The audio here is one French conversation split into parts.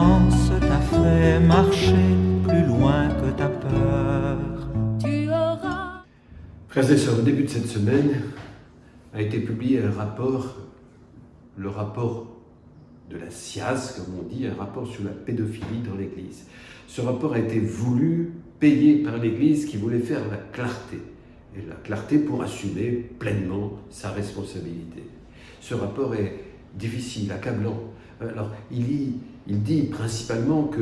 silence t'a fait marcher plus loin que ta peur. Tu auras... Frères et sœurs, au début de cette semaine a été publié un rapport, le rapport de la SIAZ, comme on dit, un rapport sur la pédophilie dans l'Église. Ce rapport a été voulu, payé par l'Église qui voulait faire la clarté. Et la clarté pour assumer pleinement sa responsabilité. Ce rapport est difficile, accablant. Alors, il dit principalement que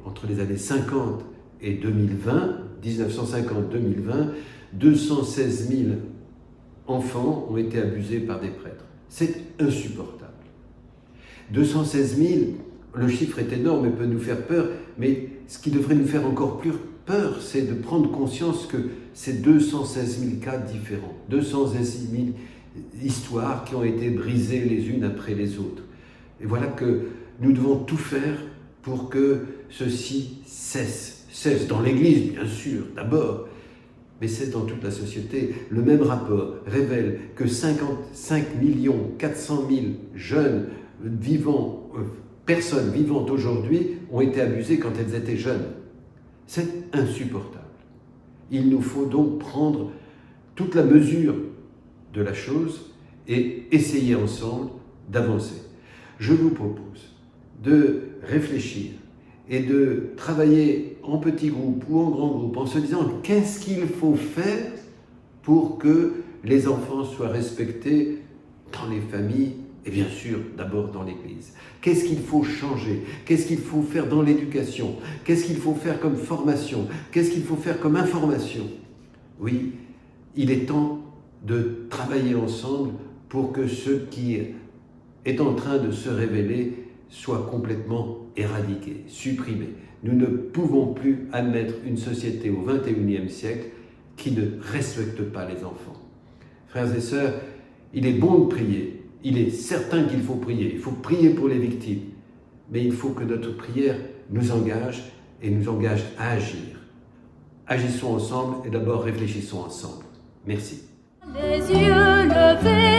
entre les années 50 et 2020, 1950-2020, 216 000 enfants ont été abusés par des prêtres. C'est insupportable. 216 000, le chiffre est énorme et peut nous faire peur, mais ce qui devrait nous faire encore plus peur, c'est de prendre conscience que c'est 216 000 cas différents, 216 000 histoires qui ont été brisées les unes après les autres. Et voilà que nous devons tout faire pour que ceci cesse. Cesse dans l'Église, bien sûr, d'abord, mais c'est dans toute la société. Le même rapport révèle que 55 400 000 jeunes personnes vivantes aujourd'hui ont été abusées quand elles étaient jeunes. C'est insupportable. Il nous faut donc prendre toute la mesure de la chose et essayer ensemble d'avancer. Je vous propose de réfléchir et de travailler en petits groupes ou en grands groupes en se disant qu'est-ce qu'il faut faire pour que les enfants soient respectés dans les familles et bien sûr d'abord dans l'Église. Qu'est-ce qu'il faut changer? Qu'est-ce qu'il faut faire dans l'éducation? Qu'est-ce qu'il faut faire comme formation? Qu'est-ce qu'il faut faire comme information? Oui, il est temps de travailler ensemble pour que ce qui est en train de se révéler soit complètement éradiqué, supprimé. Nous ne pouvons plus admettre une société au XXIe siècle qui ne respecte pas les enfants. Frères et sœurs, il est bon de prier. Il est certain qu'il faut prier. Il faut prier pour les victimes. Mais il faut que notre prière nous engage et nous engage à agir. Agissons ensemble et d'abord réfléchissons ensemble. Merci. Les yeux levés.